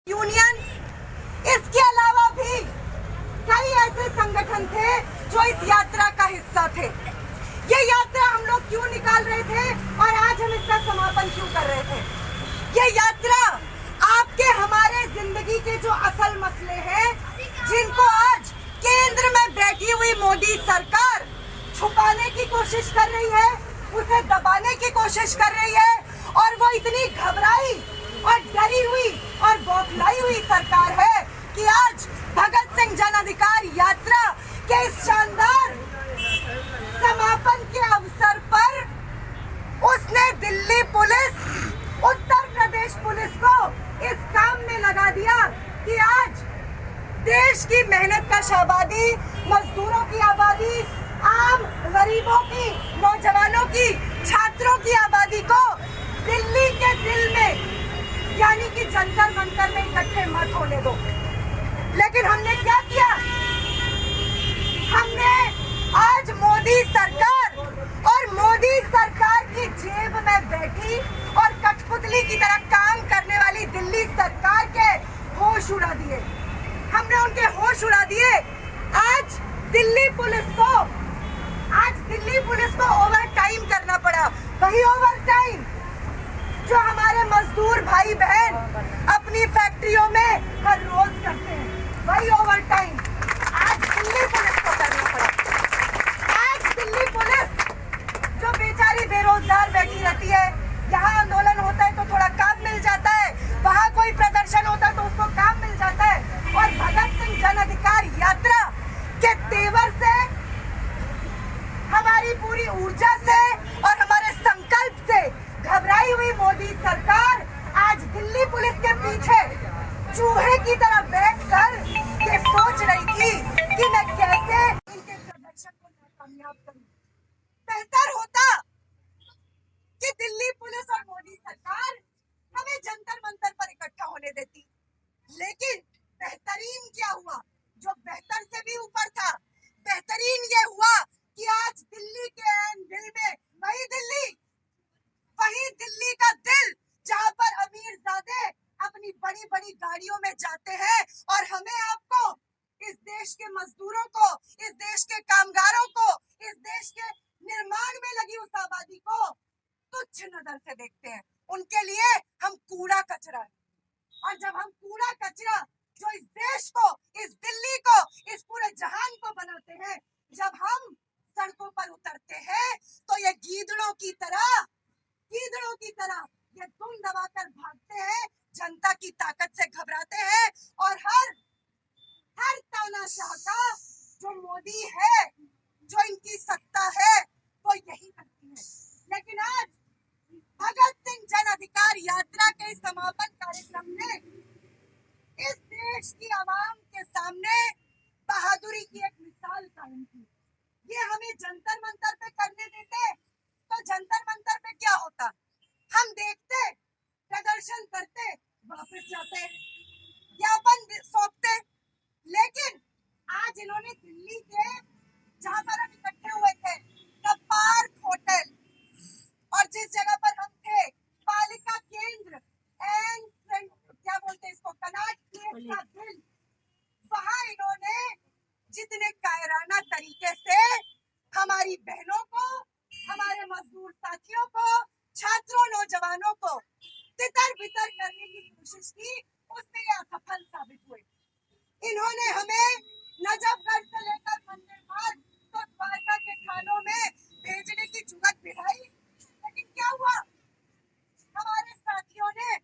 Union, इसके अलावा भी कई ऐसे संगठन थे जो इस यात्रा का हिस्सा थे। ये यात्रा हम लोग क्यों निकाल रहे थे और आज हम इसका समापन क्यों कर रहे थे? ये यात्रा आपके हमारे जिंदगी के जो असल मसले हैं, जिनको आज केंद्र में बैठी हुई मोदी सरकार छुपाने की कोशिश कर रही है, उसे दबाने की कोशिश कर रही है, और वो इतनी घबराई और डरी हुई और बौखलाई हुई सरकार है कि आज भगत सिंह जन अधिकार यात्रा के इस शानदार समापन के अवसर पर उसने दिल्ली पुलिस, उत्तर प्रदेश पुलिस को इस काम में लगा दिया कि आज देश की मेहनत का आबादी, मजदूरों की आबादी, आम गरीबों की, नौजवानों की, छात्रों की आबादी को दिल्ली के दिल में यानी कि जंतर मंतर में इकट्ठे मत होने दो। लेकिन हमने क्या किया? हमने आज मोदी सरकार और मोदी सरकार की जेब में बैठी और कठपुतली की तरह काम करने वाली दिल्ली सरकार के होश उड़ा दिए। हमने उनके होश उड़ा दिए। आज दिल्ली पुलिस को ओवर टाइम करना पड़ा। वही ओवर टाइम जो हमारे मजदूर भाई बहन अपनी फैक्ट्रियों में हर रोज करते हैं, वही ओवर टाइम आज दिल्ली पुलिस को करना पड़ा। आज दिल्ली पुलिस जो बेचारी बेरोजगार बैठी रहती है, यहाँ आंदोलन होता है तो थोड़ा काम मिल जाता है, वहाँ कोई प्रदर्शन होता है तो उसको काम मिल जाता है, और भगत सिंह जन अधिकार यात्रा के तेवर से, हमारी पूरी ऊर्जा से और हमारे संकल्प से घबराई हुई मोदी सरकार आज दिल्ली पुलिस के पीछे चूहे की तरह बैठकर ये सोच रही थी कि मैं कैसे इनके प्रदर्शन को कामयाब करूं। बेहतर होता कि दिल्ली पुलिस और मोदी सरकार हमें जंतर मंतर पर इकट्ठा होने देती, लेकिन बेहतरीन क्या हुआ, जो बेहतर से भी ऊपर था, बेहतरीन ये हुआ कि आज दिल्ली के दिल में वही दिल्ली का दिल जहाँ पर अमीरजादे अपनी बड़ी बड़ी गाड़ियों में जाते हैं और हमें आपको, इस देश के मजदूरों को, इस देश के कामगारों को, इस देश के निर्माण में लगी उस आबादी को तुच्छ नजर से देखते हैं। उनके लिए हम कूड़ा कचरा है। और जब हम कूड़ा कचरा जो इस देश को, इस दिल्ली को, इस पूरे जहान को बनाते हैं, जब हम सड़कों पर उतरते हैं तो ये गीदड़ों की तरह ये दुम दबाकर भागते हैं, जनता की ताकत से घबराते हैं, और हर तानाशाह का जो मोदी है, जो इनकी सत्ता है, वो यही करती है। लेकिन आज भगत सिंह जन अधिकार यात्रा के समापन कार्यक्रम में इस देश की आवाम के सामने बहादुरी की एक मिसाल कायम की। ये हमें जंतर मंतर पे करने देते तो जंतर मंतर पे क्या होता? हम देखते, प्रदर्शन करते, वापस जाते, ज्ञापन सौंपते। लेकिन आज इन्होंने दिल्ली के, जहां पर हम इकट्ठे हुए थे, द पार्क होटल, और जिस जगह पर हम थे, पालिका केंद्र एंड क्या बोलते हैं इसको, कनाट प्लेस का दिल, वहां इन्होंने जितने कायराना तरीके से हमारी बहनों को, हमारे मजदूर साथियों को, छात्रों, नौजवानों को तितर बितर करने की कोशिश की, उसमें ये असफल साबित हुए। इन्होंने हमें नजफगढ़ से लेकर मंदिर मार्ग तो द्वारका के थानों में भेजने की जुगत बिठाई, लेकिन क्या हुआ? हमारे साथियों ने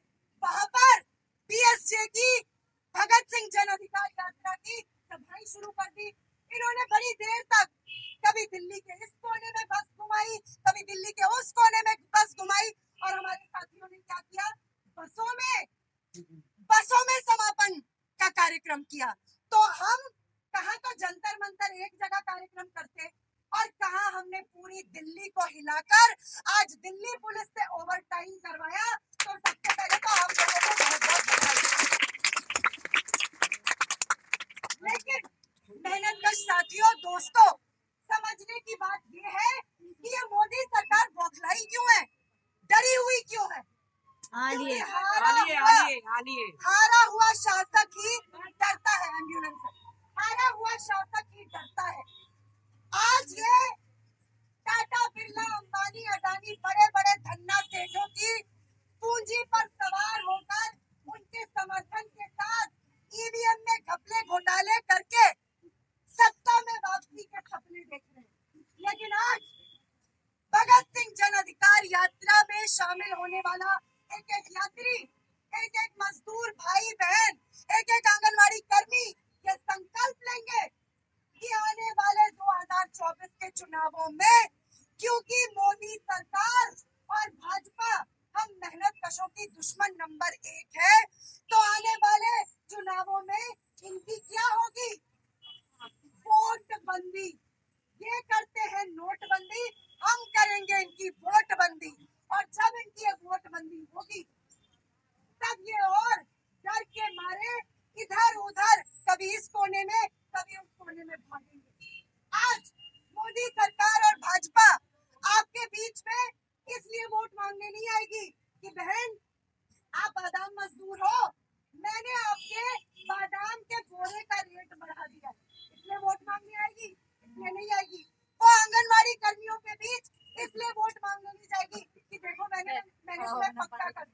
वहां पर बीएसजे की, भगत सिंह जन अधिकार यात्रा की सभाएं शुरू कर दी। इन्होंने बड़ी देर तक कभी दिल्ली के इस कोने में बस घुमाई, कभी दिल्ली के उस कोने में बस घुमाई, और हमारे साथियों ने क्या किया? बसों में समापन का कार्यक्रम किया। तो हम कहाँ तो जंतर मंतर एक जगह कार्यक्रम करते, और कहाँ हमने पूरी दिल्ली को हिलाकर आज दिल्ली पुलिस से ओवर टाइम करवाया। तो सबसे पहले तो आप लोगों को बहुत बधाई। लेकिन मेहनतकश साथियों, दोस्तों, समझने की बात ये है कि ये मोदी सरकार बौखलाई क्यों है, डरी हुई क्यों है? आलिए हारा हारा हुआ शासक ही डरता है एम्बुलेंस से, हारा हुआ शासक ही डरता है। आज ये टाटा बिरला अंबानी अडानी बड़े बड़े धन्ना सेठों की पूंजी पर सवार होकर उनके समर्थन के साथ ईवीएम में घपले घोटाले करके सत्ता में वापसी के सपने देख रहे हैं। लेकिन आज भगत सिंह जन अधिकार यात्रा में शामिल होने वाला एक एक यात्री, एक एक मजदूर भाई बहन, एक एक आंगनवाड़ी कर्मी ये संकल्प लेंगे कि आने वाले 2024 के चुनावों में, क्योंकि मोदी सरकार और भाजपा हम मेहनत कशों की दुश्मन नंबर 1 है, तो आने वाले चुनावों में इनकी क्या होगी? वोटबंदी। ये करते हैं नोटबंदी, हम करेंगे इनकी वोटबंदी। और जब इनकी एक वोटबंदी होगी तब ये और डर के मारे इधर उधर कभी इस कोने में कभी उस कोने में भागेंगे। आज मोदी सरकार और भाजपा आपके बीच में इसलिए वोट मांगने नहीं आएगी कि बहन आप बादाम मजदूर हो, मैंने आपके बादाम के बोरे का रेट बढ़ा दिया, इसलिए वोट मांगने आएगी, इसलिए नहीं आएगी। वो आंगनवाड़ी कर्मियों के बीच इसलिए वोट मांगने नहीं जाएगी कि देखो मैंने तुम्हें पक्का कर